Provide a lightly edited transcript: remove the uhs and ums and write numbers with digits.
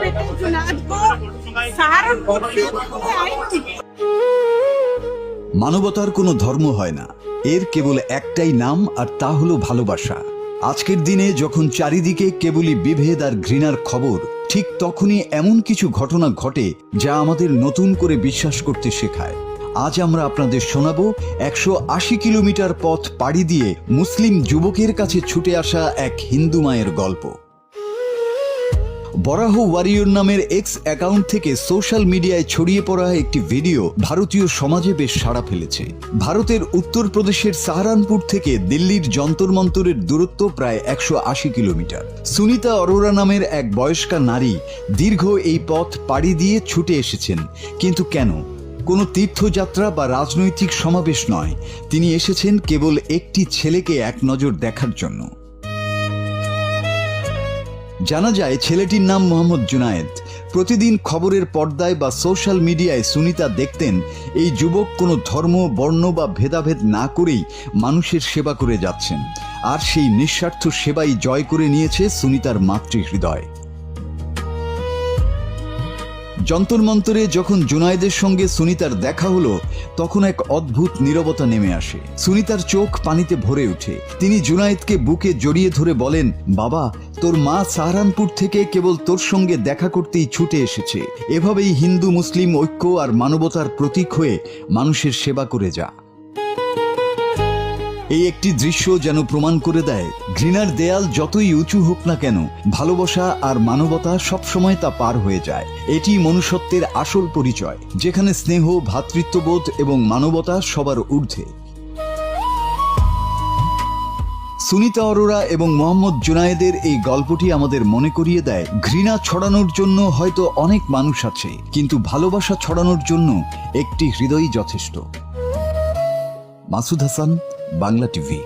बेटे जुनाद को सहारनपुर से आई थी। মানবতার কোনো ধর্ম হয় না, এর কেবল একটাই নাম, আর তা হলো ভালোবাসা। আজকের দিনে যখন চারিদিকে কেবলই বিভেদ আর ঘৃণার খবর, ঠিক তখনই এমন কিছু ঘটনা ঘটে যা আমাদের নতুন করে বিশ্বাস করতে শেখায়। আজ আমরা আপনাদের শোনাবো 180 কিলোমিটার পথ পাড়ি দিয়ে মুসলিম যুবকের কাছে ছুটে আসা এক হিন্দু মায়ের গল্প। বরাহ ওয়ারিয়র নামের এক্স অ্যাকাউন্ট থেকে সোশ্যাল মিডিয়ায় ছড়িয়ে পড়া একটি ভিডিও ভারতীয় সমাজে বেশ সাড়া ফেলেছে। ভারতের উত্তরপ্রদেশের সাহারানপুর থেকে দিল্লির যন্তর মন্তরের দূরত্ব প্রায় 180 কিলোমিটার। সুনিতা অরোরা নামের এক বয়স্কা নারী দীর্ঘ এই পথ পাড়ি দিয়ে ছুটে এসেছেন। কিন্তু কেন? কোনো তীর্থযাত্রা বা রাজনৈতিক সমাবেশ নয়, তিনি এসেছেন কেবল একটি ছেলেকে এক নজর দেখার জন্য। জানা যায় ছেলেটির নাম মোহাম্মদ জুনায়েদ। প্রতিদিন খবরের পর্দায় বা সোশ্যাল মিডিয়ায় সুনিতা দেখতেন এই যুবক কোনো ধর্ম, বর্ণ বা ভেদাভেদ না করেই মানুষের সেবা করে যাচ্ছেন, আর সেই নিঃস্বার্থ সেবাই জয় করে নিয়েছে সুনিতার মাতৃহৃদয়। যন্তর মন্তরে যখন জুনায়েদের সঙ্গে সুনিতার দেখা হলো, তখন এক অদ্ভুত নীরবতা নেমে আসে। সুনিতার চোখ পানিতে ভরে ওঠে। তিনি জুনায়েদকে বুকে জড়িয়ে ধরে বলেন, বাবা, তোর মা সাহারানপুর থেকে কেবল তোর সঙ্গে দেখা করতেই ছুটে এসেছে। এভাবেই হিন্দু মুসলিম ঐক্য আর মানবতার প্রতীক হয়ে মানুষের সেবা করে যা। এই একটি দৃশ্য যেন প্রমাণ করে দেয়, ঘৃণার দেয়াল যতই উঁচু হোক না কেন, ভালোবাসা আর মানবতা সবসময় তা পার হয়ে যায়। এটি মনুষ্যত্বের আসল পরিচয়, যেখানে স্নেহ, ভ্রাতৃত্ববোধ এবং মানবতা সবার ঊর্ধ্বে। সুনিতা অরোরা এবং মোহাম্মদ জুনায়েদের এই গল্পটি আমাদের মনে করিয়ে দেয়, ঘৃণা ছড়ানোর জন্য হয়তো অনেক মানুষ আছে, কিন্তু ভালোবাসা ছড়ানোর জন্য একটি হৃদয়ই যথেষ্ট। মাসুদ হাসান, বাংলা টিভি।